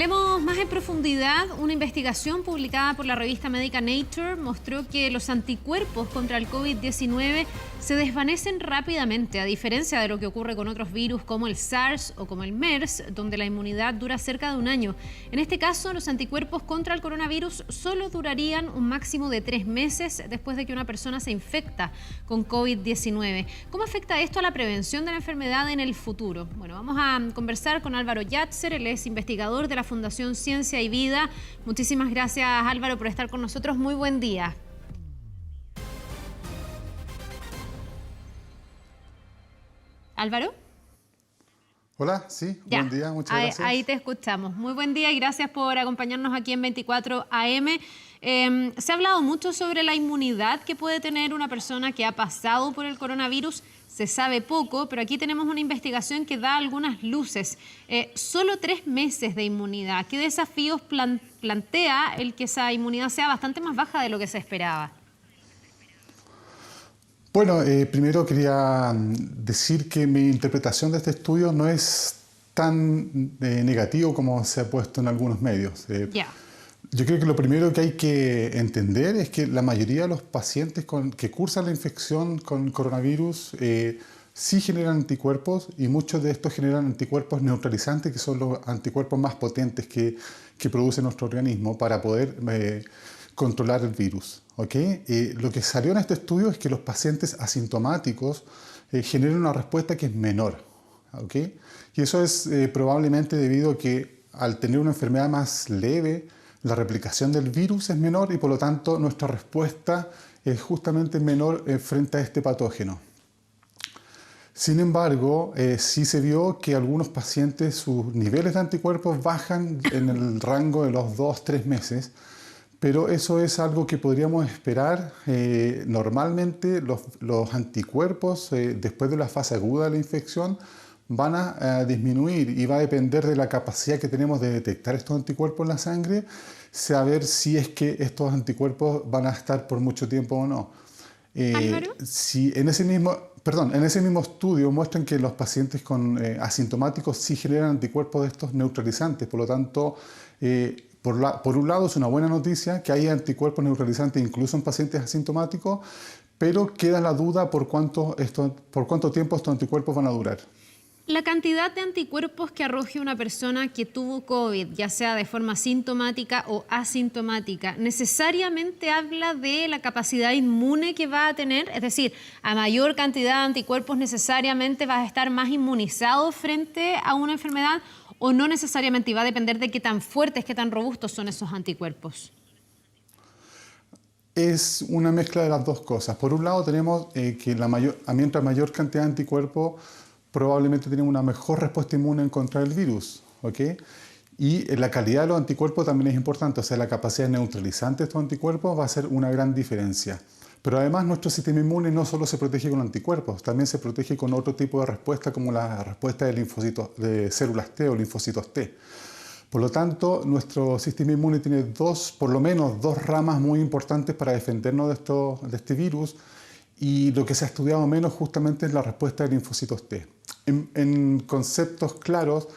Hablemos más en profundidad. Una investigación publicada por la revista médica Nature mostró que los anticuerpos contra el COVID-19 se desvanecen rápidamente, a diferencia de lo que ocurre con otros virus como el SARS o como el MERS, donde la inmunidad dura cerca de un año. En este caso, los anticuerpos contra el coronavirus solo durarían un máximo de 3 meses después de que una persona se infecta con COVID-19. ¿Cómo afecta esto a la prevención de la enfermedad en el futuro? Bueno, vamos a conversar con Álvaro Yatzer, él es investigador de la Fundación Ciencia y Vida. Muchísimas gracias, Álvaro, por estar con nosotros. Muy buen día. ¿Álvaro? Hola, sí, buen día, muchas gracias. Ahí te escuchamos. Muy buen día y gracias por acompañarnos aquí en 24 AM. Se ha hablado mucho sobre la inmunidad que puede tener una persona que ha pasado por el coronavirus. Se sabe poco, pero aquí tenemos una investigación que da algunas luces. Solo 3 meses de inmunidad. ¿Qué desafíos plantea el que esa inmunidad sea bastante más baja de lo que se esperaba? Bueno, primero quería decir que mi interpretación de este estudio no es tan negativo como se ha puesto en algunos medios. Yo creo que lo primero que hay que entender es que la mayoría de los pacientes que cursan la infección con coronavirus sí generan anticuerpos, y muchos de estos generan anticuerpos neutralizantes, que son los anticuerpos más potentes que produce nuestro organismo para poder controlar el virus. Lo que salió en este estudio es que los pacientes asintomáticos generan una respuesta que es menor. Y eso es probablemente debido a que al tener una enfermedad más leve, la replicación del virus es menor y por lo tanto nuestra respuesta es justamente menor frente a este patógeno. Sin embargo, sí se vio que algunos pacientes, sus niveles de anticuerpos bajan en el rango de los 2-3 meses, pero eso es algo que podríamos esperar. Normalmente los anticuerpos después de la fase aguda de la infección van a disminuir, y va a depender de la capacidad que tenemos de detectar estos anticuerpos en la sangre, saber si es que estos anticuerpos van a estar por mucho tiempo o no. Si en ese mismo estudio muestran que los pacientes asintomáticos sí generan anticuerpos de estos neutralizantes. Por lo tanto, por un lado es una buena noticia que hay anticuerpos neutralizantes incluso en pacientes asintomáticos, pero queda la duda por cuánto tiempo estos anticuerpos van a durar. La cantidad de anticuerpos que arroje una persona que tuvo COVID, ya sea de forma sintomática o asintomática, ¿necesariamente habla de la capacidad inmune que va a tener? Es decir, a mayor cantidad de anticuerpos necesariamente vas a estar más inmunizado frente a una enfermedad, ¿o no necesariamente, y va a depender de qué tan fuertes, qué tan robustos son esos anticuerpos? Es una mezcla de las dos cosas. Por un lado tenemos que mientras mayor cantidad de anticuerpos, probablemente tenemos una mejor respuesta inmune en contra del virus. Y la calidad de los anticuerpos también es importante, o sea, la capacidad neutralizante de estos anticuerpos va a ser una gran diferencia. Pero además nuestro sistema inmune no solo se protege con anticuerpos, también se protege con otro tipo de respuesta, como la respuesta de células T o linfocitos T. Por lo tanto, nuestro sistema inmune tiene por lo menos dos ramas muy importantes para defendernos de este virus, y lo que se ha estudiado menos justamente es la respuesta de linfocitos T. En conceptos claros,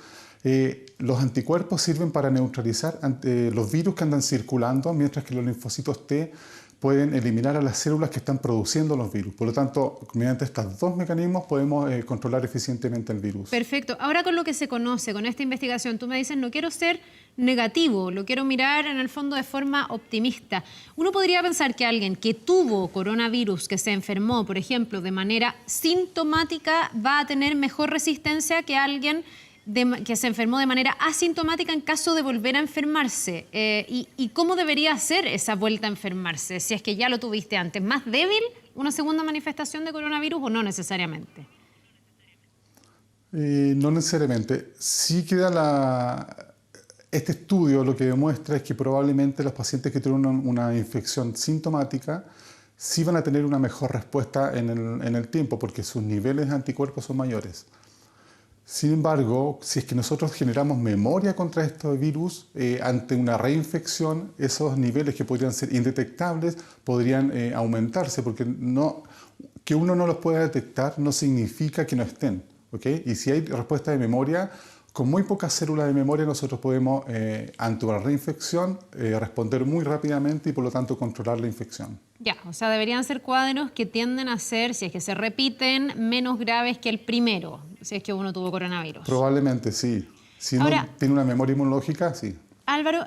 los anticuerpos sirven para neutralizar los virus que andan circulando, mientras que los linfocitos T pueden eliminar a las células que están produciendo los virus. Por lo tanto, mediante estos dos mecanismos podemos controlar eficientemente el virus. Perfecto. Ahora, con lo que se conoce, con esta investigación, tú me dices, no quiero ser negativo, lo quiero mirar en el fondo de forma optimista. Uno podría pensar que alguien que tuvo coronavirus, que se enfermó, por ejemplo, de manera sintomática, va a tener mejor resistencia que alguien que se enfermó de manera asintomática en caso de volver a enfermarse. ¿Y cómo debería ser esa vuelta a enfermarse? Si es que ya lo tuviste antes, ¿más débil una segunda manifestación de coronavirus o no necesariamente? No necesariamente. Sí este estudio lo que demuestra es que probablemente los pacientes que tienen una infección sintomática sí van a tener una mejor respuesta en el tiempo, porque sus niveles de anticuerpos son mayores. Sin embargo, si es que nosotros generamos memoria contra este virus, ante una reinfección, esos niveles que podrían ser indetectables podrían aumentarse, porque que uno no los pueda detectar no significa que no estén. Y si hay respuesta de memoria, Con muy pocas células de memoria nosotros podemos, ante una reinfección, responder muy rápidamente y por lo tanto controlar la infección. Ya, o sea, deberían ser cuadros que tienden a ser, si es que se repiten, menos graves que el primero, si es que uno tuvo coronavirus. Probablemente sí. Si Ahora, uno tiene una memoria inmunológica, sí. Álvaro,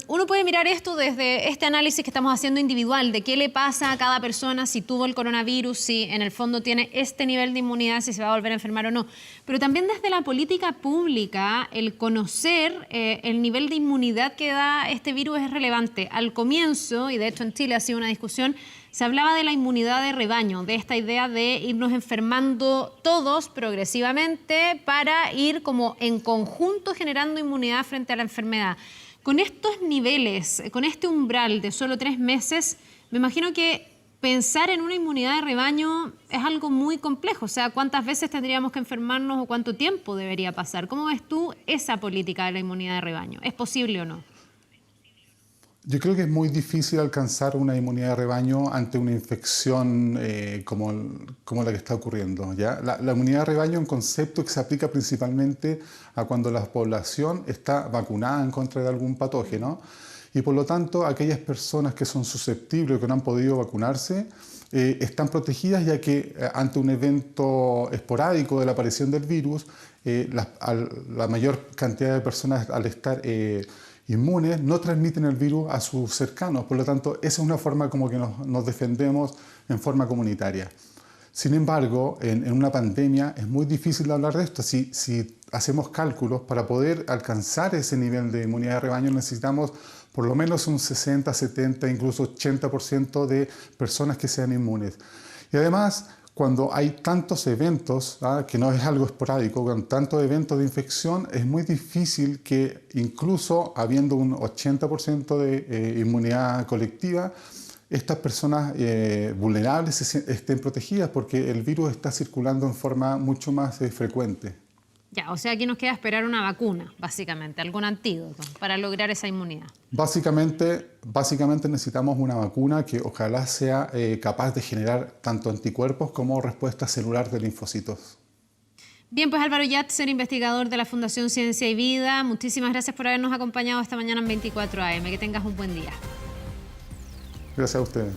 uno puede mirar esto desde este análisis que estamos haciendo individual, de qué le pasa a cada persona si tuvo el coronavirus, si en el fondo tiene este nivel de inmunidad, si se va a volver a enfermar o no. Pero también desde la política pública, el conocer el nivel de inmunidad que da este virus es relevante. Al comienzo, y de hecho en Chile ha sido una discusión, se hablaba de la inmunidad de rebaño, de esta idea de irnos enfermando todos progresivamente para ir como en conjunto generando inmunidad frente a la enfermedad. Con estos niveles, con este umbral de solo 3 meses, me imagino que pensar en una inmunidad de rebaño es algo muy complejo. O sea, ¿cuántas veces tendríamos que enfermarnos o cuánto tiempo debería pasar? ¿Cómo ves tú esa política de la inmunidad de rebaño? ¿Es posible o no? Yo creo que es muy difícil alcanzar una inmunidad de rebaño ante una infección como la que está ocurriendo, ¿ya? La inmunidad de rebaño es un concepto que se aplica principalmente a cuando la población está vacunada en contra de algún patógeno y por lo tanto aquellas personas que son susceptibles o que no han podido vacunarse están protegidas, ya que ante un evento esporádico de la aparición del virus, la mayor cantidad de personas al estar inmunes no transmiten el virus a sus cercanos, por lo tanto esa es una forma como que nos defendemos en forma comunitaria. Sin embargo, en una pandemia es muy difícil hablar de esto. Si hacemos cálculos, para poder alcanzar ese nivel de inmunidad de rebaño necesitamos por lo menos un 60, 70, incluso 80% de personas que sean inmunes. Y además, cuando hay tantos eventos, que no es algo esporádico, con tantos eventos de infección, es muy difícil que incluso habiendo un 80% de inmunidad colectiva, estas personas vulnerables estén protegidas porque el virus está circulando en forma mucho más frecuente. Ya, o sea, aquí nos queda esperar una vacuna, básicamente, algún antídoto para lograr esa inmunidad. Básicamente necesitamos una vacuna que ojalá sea capaz de generar tanto anticuerpos como respuesta celular de linfocitos. Bien, pues Álvaro Yatzer, investigador de la Fundación Ciencia y Vida, muchísimas gracias por habernos acompañado esta mañana en 24 AM. Que tengas un buen día. Gracias a ustedes.